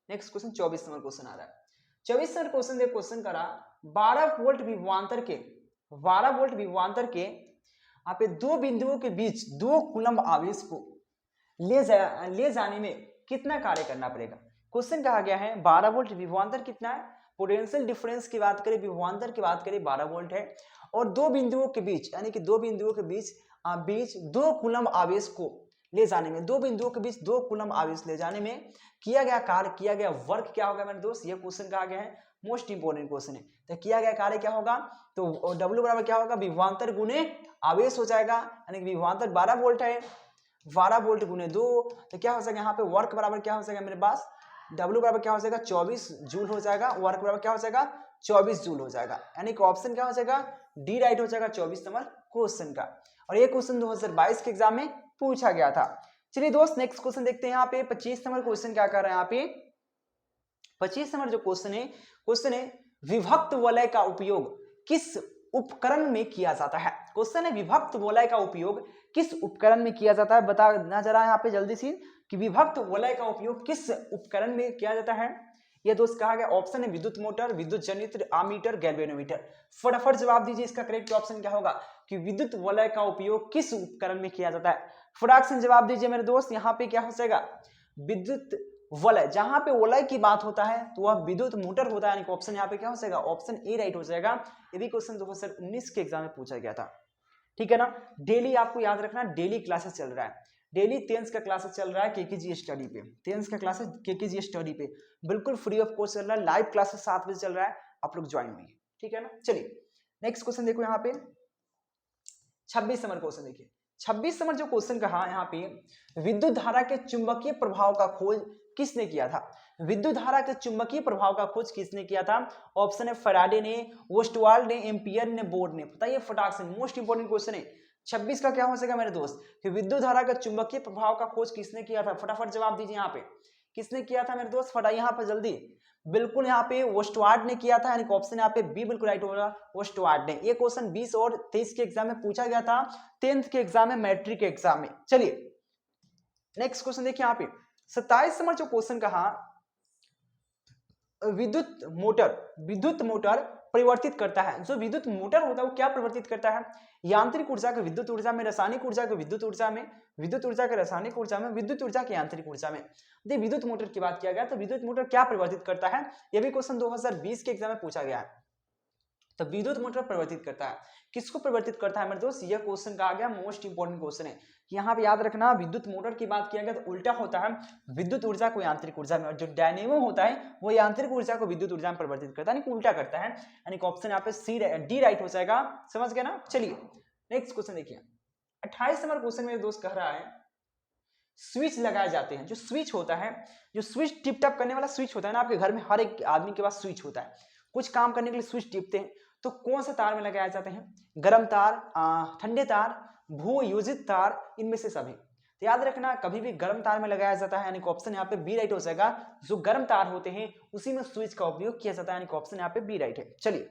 [SPEAKER 1] नेक्स्ट क्वेश्चन 24 नंबर क्वेश्चन आ रहा है। 24 नंबर क्वेश्चन देखो, क्वेश्चन करा 12 वोल्ट विभवांतर के यहाँ पे दो बिंदुओं के बीच 2 कूलम्ब आवेश को ले जाने में कितना कार्य करना पड़ेगा। क्वेश्चन कहा गया है 12 वोल्ट विभवांतर कितना है, पोटेंशियल डिफरेंस की बात करें, विभवांतर की बात करें 12 वोल्ट है, और दो बिंदुओं के बीच, यानी कि दो बिंदुओं के बीच 2 कूलम्ब आवेश को ले जाने में, 2 बिंदुओं के बीच 2 कूलम्ब आवेश ले जाने में किया गया कार्य, किया गया वर्क क्या होगा मेरे दोस्त, ये क्वेश्चन कहा गया है, मोस्ट इंपोर्टेंट क्वेश्चन है। तो किया गया कार्य क्या होगा, तो W बराबर क्या होगा, विभवांतर गुने आवेश हो जाएगा, यानी कि विभवांतर 12 वोल्ट है, 12 वोल्ट गुने 2, तो क्या हो जाएगा यहाँ पे वर्क बराबर क्या हो जाएगा मेरे पास, W बराबर क्या हो जाएगा 24 जूल हो जाएगा, वर्क बराबर क्या हो जाएगा 24 जूल हो जाएगा, यानी कि ऑप्शन क्या हो जाएगा डी राइट हो जाएगा 24 नंबर क्वेश्चन का। और ये क्वेश्चन 2022 के एग्जाम में पूछा गया था। चलिए दोस्त नेक्स्ट क्वेश्चन देखते हैं। यहाँ पे 25 नंबर क्वेश्चन क्या कर रहा है, यहाँ पे 25 नंबर जो क्वेश्चन है विभक्त वलय का उपयोग किस उपकरण में किया जाता है। क्वेश्चन है विभक्त वलय का उपयोग किस उपकरण में किया जाता है, बताना जरा यहाँ पे जल्दी से कि विभक्त वलय का उपयोग किस उपकरण में किया जाता है। ये दोस्त कहा गया, ऑप्शन है विद्युत मोटर, विद्युत जनित्र, आमीटर, गैल्वेनोमीटर। फटाफट जवाब दीजिए, इसका करेक्ट ऑप्शन क्या होगा कि विद्युत वलय का उपयोग किस उपकरण में किया जाता है। फटाक से जवाब दीजिए मेरे दोस्त, यहाँ पे क्या हो जाएगा विद्युत वलय, जहां पे वलय की बात होता है तो वह विद्युत मोटर होता है, यानी कि ऑप्शन यहाँ पे क्या हो जाएगा, ऑप्शन ए राइट हो जाएगा। ये भी क्वेश्चन 2019 के एग्जाम में पूछा गया था, ठीक है ना। डेली आपको याद रखना, डेली क्लासेस चल रहा है, डेली 10th का क्लासेस चल रहा है केकेजी स्टडी पे, 10th का क्लासेस केकेजी स्टडी पे बिल्कुल फ्री ऑफ कॉस्ट चल रहा है, लाइव क्लासेस 7 बजे चल रहा है, आप लोग ज्वाइन हुई, ठीक है ना। चलिए नेक्स्ट क्वेश्चन देखो, यहाँ पे 26 नंबर क्वेश्चन देखिए। 26 नंबर जो क्वेश्चन कहा यहाँ पे, विद्युत धारा के चुंबकीय प्रभाव का खोज किसने किया था। विद्युत धारा के चुंबकीय प्रभाव का खोज किसने किया था, ऑप्शन है फैराडे ने, वेस्टवाल्ड ने, एम्पियर ने, बोर्ड ने। बताइए फटाक से, मोस्ट इंपोर्टेंट क्वेश्चन है 26 का क्या हो सकेगा मेरे दोस्त कि विद्युत धारा का चुंबकीय प्रभाव का खोज किसने किया था। फटाफट जवाब दीजिए, यहाँ पे किसने किया था मेरे दोस्त, फटाफट यहाँ पे जल्दी, बिल्कुल यहाँ पे वेस्टवार्ड ने किया था, यानी कि ऑप्शन यहाँ पे बी बिल्कुल राइट होगा, वेस्टवार्ड ने। ये क्वेश्चन 20 और 23 के एग्जाम में पूछा गया था, 10th के एग्जाम में, मैट्रिक के एग्जाम में। चलिए नेक्स्ट क्वेश्चन देखिए, यहाँ पे 27 नंबर जो क्वेश्चन कहा, विद्युत मोटर परिवर्तित करता है। जो विद्युत मोटर होता है वो क्या परिवर्तित करता है, यांत्रिक ऊर्जा को विद्युत ऊर्जा में, रासायनिक ऊर्जा को विद्युत ऊर्जा में, विद्युत ऊर्जा के रासायनिक ऊर्जा में, विद्युत ऊर्जा के यांत्रिक ऊर्जा में। देखिए विद्युत मोटर की बात किया गया तो विद्युत मोटर क्या परिवर्तित करता है, यह भी क्वेश्चन 2020 के एग्जाम में पूछा गया है। तो विद्युत मोटर परिवर्तित करता है, किसको परिवर्तित करता है मेरे दोस्त, यह क्वेश्चन कहा गया, मोस्ट इंपोर्टेंट क्वेश्चन है। यहाँ पे याद रखना, विद्युत मोटर की बात किया गया तो उल्टा होता है, विद्युत ऊर्जा को यांत्रिक ऊर्जा में, और जो डायनेमो होता है वो यांत्रिक ऊर्जा को विद्युत ऊर्जा में परिवर्तित करता है, यानी उल्टा करता है, यानी कि ऑप्शन यहाँ पे सी डी राइट हो जाएगा, समझ गया ना। चलिए नेक्स्ट क्वेश्चन देखिए, 28 नंबर क्वेश्चन मेरे दोस्त कह रहा है, स्विच लगाए जाते हैं, जो स्विच होता है, जो स्विच टिप टप करने वाला स्विच होता है ना, आपके घर में हर एक आदमी के पास स्विच होता है, कुछ काम करने के लिए स्विच टिपते हैं, तो कौन से तार में लगाए जाते हैं, गर्म तार, ठंडे तार, भू योजित तार, इनमें से सभी। तो याद रखना कभी भी गर्म तार में लगाया जाता है, यानी कि ऑप्शन यहाँ पे बी राइट हो जाएगा। जो गर्म तार होते हैं उसी में स्विच का उपयोग किया जाता है, यानी कि ऑप्शन यहाँ पे बी राइट है। चलिए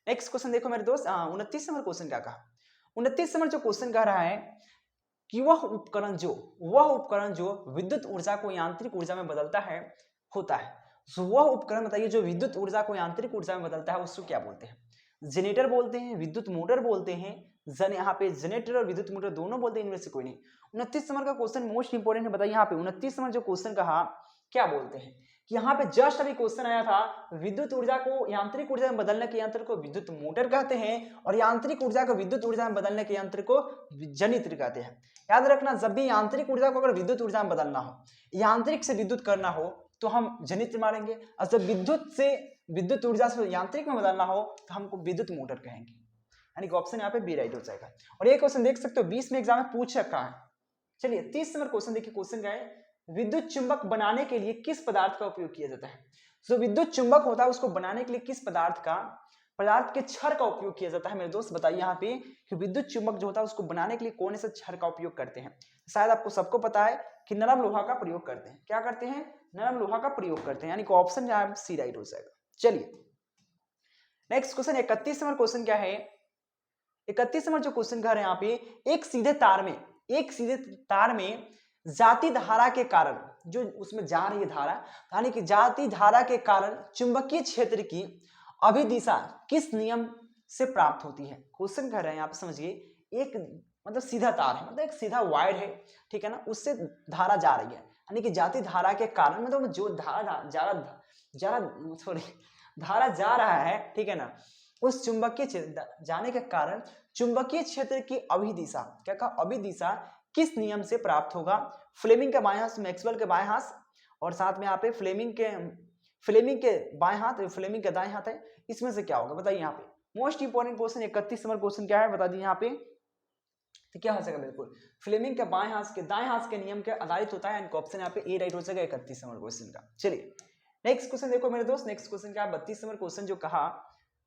[SPEAKER 1] नेक्स्ट क्वेश्चन देखो मेरे दोस्त, 29 नंबर क्वेश्चन क्या कहा। 29 नंबर जो क्वेश्चन कह रहा है कि वह उपकरण जो विद्युत ऊर्जा को यांत्रिक ऊर्जा में बदलता है होता है। तो वह उपकरण बताइए जो विद्युत ऊर्जा को यांत्रिक ऊर्जा में बदलता है उसको क्या बोलते हैं। जनरेटर बोलते हैं, विद्युत मोटर बोलते हैं, यहाँ पे जनरेटर और विद्युत मोटर दोनों बोलते हैं, इनमें से कोई नहीं। 29 नंबर का क्वेश्चन मोस्ट इंपोर्टेंट है। बताइए यहाँ पे 29 नंबर जो क्वेश्चन कहा क्या बोलते हैं कि यहाँ पे जस्ट अभी क्वेश्चन आया था विद्युत ऊर्जा को यांत्रिक ऊर्जा में बदलने के यंत्र को विद्युत मोटर कहते हैं और यांत्रिक ऊर्जा को विद्युत ऊर्जा में बदलने के यंत्र को जनित्र कहते हैं। याद रखना जब भी यांत्रिक ऊर्जा को अगर विद्युत ऊर्जा में बदलना हो, यांत्रिक से विद्युत करना हो तो हम जनित्र मारेंगे, और जब विद्युत से विद्युत ऊर्जा से यांत्रिक में बदलना हो तो हमको विद्युत मोटर कहेंगे, यानी कि ऑप्शन यहाँ पे बी राइट हो जाएगा। और ये क्वेश्चन देख सकते हो 20 में एग्जाम में पूछ रखा है। चलिए 30 नंबर क्वेश्चन देखिए, क्वेश्चन क्या है, विद्युत चुंबक बनाने के लिए किस पदार्थ का उपयोग किया जाता है। जो विद्युत चुंबक होता है उसको बनाने के लिए किस पदार्थ के क्षर का उपयोग किया जाता है। मेरे दोस्त बताइए यहाँ पे कि विद्युत चुंबक जो होता है उसको बनाने के लिए कौन से क्षर का उपयोग करते हैं। शायद आपको सबको पता है कि नरम लोहा का प्रयोग करते हैं। क्या करते हैं, नरम लोहा का प्रयोग करते हैं, यानी कि ऑप्शन यहाँ सी राइट हो जाएगा। चलिए नेक्स्ट क्वेश्चन 31 नंबर क्वेश्चन क्या है। 31 नंबर जो क्वेश्चन कर रहे हैं यहाँ पे, एक सीधे तार में जाती धारा के कारण, जो उसमें जा रही है धारा, यानी कि जाती धारा के कारण चुंबकीय क्षेत्र की अभिदिशा किस नियम से प्राप्त होती है। क्वेश्चन कर रहे हैं यहाँ पे समझिए, एक मतलब सीधा तार है, मतलब एक सीधा वायर है, ठीक है ना, उससे धारा जा रही है, यानी कि जाती धारा के कारण मतलब जो धारा जा रहा है, ठीक है ना, उस चुंबकीय क्षेत्र जाने के कारण चुंबकीय क्षेत्र की अभिदिशा, क्या कहा, अभिदिशा किस नियम से प्राप्त होगा। फ्लेमिंग के बाएं हाथ, मैक्सवेल के बाएं हाथ, और साथ में यहाँ पे फ्लेमिंग के बाएं हाथ, फ्लेमिंग के दाएं हाथ है, इसमें से क्या होगा बताइए। यहाँ पे most important question 31 number question क्या है बता दिए यहाँ पे, तो क्या हो जाएगा, बिल्कुल फ्लेमिंग के बाएं हाथ के दाएं हाथ के नियम के आधारित होता है, ऑप्शन यहाँ पे ए राइट हो जाएगा 31 नंबर क्वेश्चन का। चलिए नेक्स्ट क्वेश्चन देखो मेरे दोस्त, नेक्स्ट क्वेश्चन क्या है, 32 नंबर क्वेश्चन जो कहा,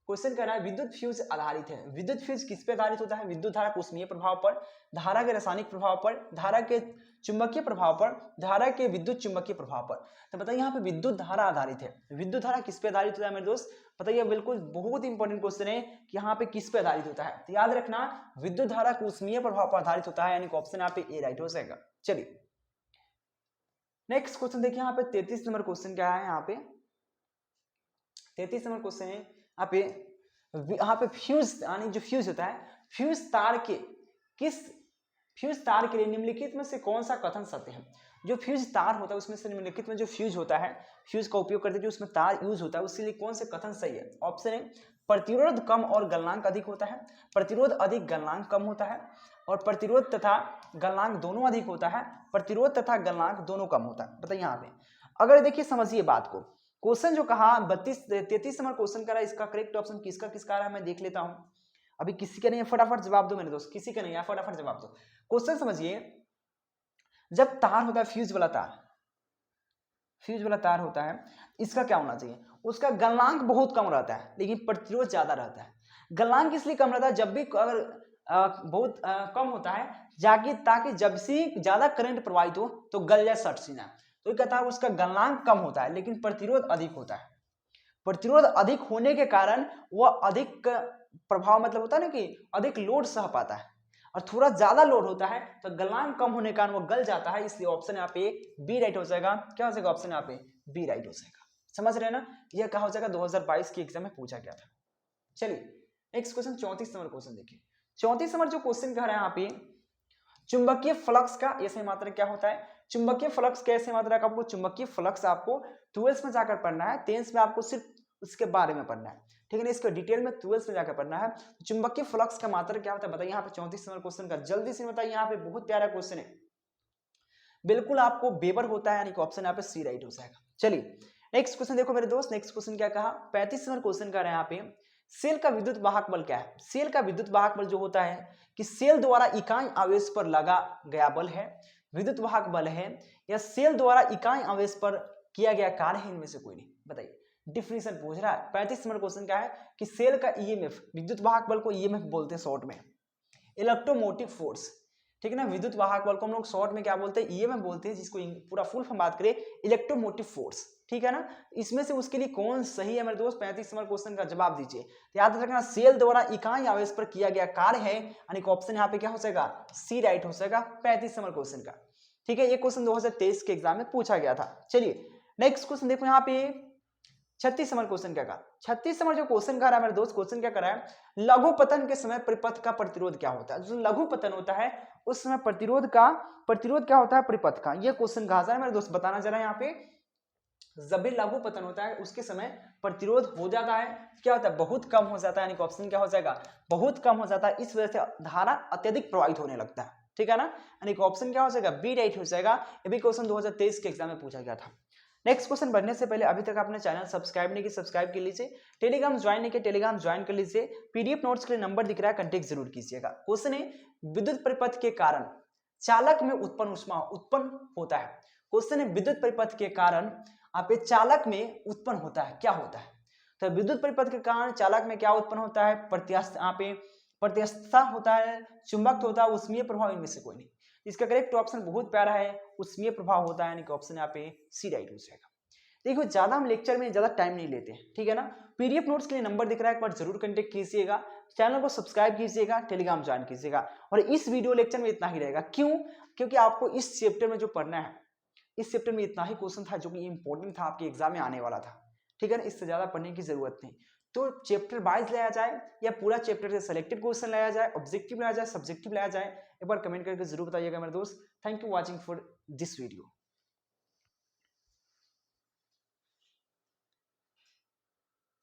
[SPEAKER 1] क्वेश्चन कह रहा है विद्युत फ्यूज आधारित है। विद्युत फ्यूज किस पे आधारित होता है, विद्युत धारा के ऊष्मीय प्रभाव पर, धारा के रासायनिक प्रभाव पर, धारा के चुंबकीय प्रभाव पर, धारा के विद्युत चुंबकीय प्रभाव पर। तो बताइए यहाँ पे विद्युत धारा आधारित है, विद्युत धारा किस पे आधारित होता है मेरे दोस्त, बताइए। बिल्कुल बहुत इंपॉर्टेंट क्वेश्चन है कि यहाँ पे किस पे आधारित होता है, तो याद रखना विद्युत धारा के ऊष्मीय प्रभाव पर आधारित होता है, यानी कि ऑप्शन यहाँ पे ए राइट हो जाएगा। चलिए नेक्स्ट क्वेश्चन देखिए, यहाँ पे 33 नंबर क्वेश्चन क्या है, यहाँ पे 33 नंबर क्वेश्चन है यहाँ पे फ्यूज, यानी जो फ्यूज होता है, फ्यूज तार के लिए निम्नलिखित में से कौन सा कथन सत्य है। जो फ्यूज तार होता है उसमें से निम्नलिखित में जो फ्यूज होता है, फ्यूज का उपयोग करते जो उसमें तार यूज होता है, उसके लिए कौन से कथन सही है। ऑप्शन है प्रतिरोध कम और गलनांक अधिक होता है, प्रतिरोध अधिक गलनांक कम होता है, और प्रतिरोध तथा गलनांक दोनों अधिक होता है, प्रतिरोध तथा गलनांक दोनों कम होता है। बताइए यहाँ पे अगर देखिए समझिए बात को, क्वेश्चन जो कहा 33 नंबर क्वेश्चन करा, इसका करेक्ट ऑप्शन किसका किसका रहा है मैं देख लेता हूं। अभी किसी का नहीं है, फटाफट जवाब दो मेरे दोस्त, किसी का नहीं है फटाफट जवाब दो। क्वेश्चन समझिए, जब तार होता है फ्यूज वाला तार होता है, इसका क्या होना चाहिए, उसका गलनांक बहुत कम रहता है लेकिन प्रतिरोध ज्यादा रहता है। गलनांक इसलिए कम रहता है जब भी अगर बहुत कम होता है ताकि जब से ज्यादा करंट प्रवाहित हो तो गल जाए शॉर्ट सीना, तो ये कहता है उसका गलनांक कम होता है लेकिन प्रतिरोध अधिक होता है। प्रतिरोध अधिक होने के कारण वह अधिक प्रभाव मतलब होता है ना कि अधिक लोड सह पाता है, और थोड़ा ज्यादा लोड होता है तो गलनांक कम होने के कारण वो गल जाता है, इसलिए ऑप्शन यहाँ पे बी राइट हो जाएगा। क्या हो जाएगा ऑप्शन यहाँ पे बी राइट हो जाएगा। समझ रहे हैं ना, यह कहा हो जाएगा 2022 के एग्जाम में पूछा गया था। चलिए नेक्स्ट क्वेश्चन 34 नंबर क्वेश्चन देखिए, 34 नंबर जो क्वेश्चन कह रहे हैं यहाँ पे, चुंबकीय फ्लक्स का ऐसे मात्रा क्या होता है। चुंबकीय फ्लक्स कैसे मात्रा का, आपको चुंबकीय फ्लक्स आपको 12th में जाकर पढ़ना है, 10th में आपको सिर्फ उसके बारे में पढ़ना है, ठीक है ना, इसको डिटेल में 12th में जाकर पढ़ना है। चुंबकीय फ्लक्स का मात्रा क्या होता है बताइए यहाँ पे 34 नंबर क्वेश्चन का, जल्दी से बताइए। यहाँ पे बहुत प्यारा क्वेश्चन है, बिल्कुल आपको वेबर होता है, यानी कि ऑप्शन यहाँ पे सी राइट हो जाएगा। चलिए नेक्स्ट क्वेश्चन देखो मेरे दोस्त, नेक्स्ट क्वेश्चन क्या कहा, 35 नंबर क्वेश्चन का है यहाँ पे, सेल का विद्युत वाहक बल क्या है। सेल का विद्युत वाहक बल जो होता है कि सेल द्वारा इकाई आवेश पर लगा गया बल है, विद्युत वाहक बल है, या सेल द्वारा इकाई आवेश पर किया गया कार्य है, इनमें से कोई नहीं। बताइए, डिफिनेशन पूछ रहा है। 35 नंबर क्वेश्चन क्या है कि सेल का ईएमएफ, विद्युत वाहक बल को ईएमएफ बोलते हैं शॉर्ट में, इलेक्ट्रोमोटिव फोर्स, ठीक है ना। विद्युत वाहक बल को हम लोग शॉर्ट में क्या बोलते हैं, ईएमएफ बोलते हैं, जिसको पूरा फुल फॉर्म बात करें इलेक्ट्रोमोटिव फोर्स, ठीक है ना। इसमें से उसके लिए कौन सही है मेरे दोस्त, 35 नंबर क्वेश्चन का जवाब दीजिए। तो याद रखना, सेल द्वारा इकाई आवेश पर किया गया कार्य है, यानी कि ऑप्शन यहाँ पे क्या हो जाएगा, सी राइट हो जाएगा 35 नंबर क्वेश्चन का, ठीक है। ये क्वेश्चन 2023 के एग्जाम में पूछा गया था। चलिए नेक्स्ट क्वेश्चन देखो यहाँ पे 36 नंबर क्वेश्चन क्या कहा, 36 नंबर जो क्वेश्चन कह रहा है मेरे दोस्त, क्वेश्चन क्या कर रहा है, लघु पतन के समय परिपथ का प्रतिरोध क्या होता है। जो लघु पतन होता है उस समय प्रतिरोध क्या होता है, परिपथ का। ये क्वेश्चन कहा जा रहा है मेरे दोस्त, बताना जरा यहाँ पे, जब भी लघु पतन होता है उसके समय प्रतिरोध हो जाता है, क्या होता है, बहुत कम हो जाता है, यानी कि ऑप्शन क्या हो जाएगा, बहुत कम हो जाता है। इस वजह से धारा अत्यधिक प्रवाहित होने लगता है, ठीक है ना, यानी कि ऑप्शन क्या हो जाएगा, बी राइट हो जाएगा। ये भी क्वेश्चन 2023 के एग्जाम में पूछा गया था। नेक्स्ट क्वेश्चन बढ़ने से पहले अभी तक आपने चैनल सब्सक्राइब नहीं किया, सब्सक्राइब कर लीजिए। टेलीग्राम ज्वाइन नहीं किया, टेलीग्राम ज्वाइन कर लीजिए। पीडीएफ नोट्स के लिए नंबर दिख रहा है, कांटेक्ट जरूर कीजिएगा। क्वेश्चन है, विद्युत परिपथ के कारण चालक में उत्पन्न ऊष्मा उत्पन्न होता है। क्वेश्चन है, विद्युत परिपथ के कारण आप चालक में उत्पन्न होता है, क्या होता है। तो विद्युत परिपथ के कारण चालक में क्या उत्पन्न होता है, प्रत्यस्थता होता है, चुंबक होता है, उष्मीय प्रभाव, इनमें से कोई नहीं। इसका करेक्ट ऑप्शन बहुत प्यारा है, उष्मीय प्रभाव होता है, यानी कि ऑप्शन यहाँ पे सी राइट हो जाएगा। देखो ज्यादा हम लेक्चर में ज्यादा टाइम नहीं लेते, ठीक है ना। पीडीएफ नोट्स के लिए नंबर दिख रहा है, एक बार जरूर कांटेक्ट कीजिएगा, चैनल को सब्सक्राइब कीजिएगा, टेलीग्राम ज्वाइन कीजिएगा। और इस वीडियो लेक्चर में इतना ही रहेगा, क्यों, क्योंकि आपको इस चैप्टर में जो पढ़ना है, इस चैप्टर में इतना ही क्वेश्चन था जो कि इंपॉर्टेंट था, आपके एग्जाम में आने वाला था, ठीक है ना। इससे ज्यादा पढ़ने की जरूरत नहीं। तो चैप्टर वाइज लाया जाए या पूरा चैप्टर से सेलेक्टेड क्वेश्चन लाया जाए, ऑब्जेक्टिव लाया जाए, सब्जेक्टिव लाया जाए, एक बार कमेंट करके जरूर बताइएगा मेरे दोस्त। Thank you watching for this video.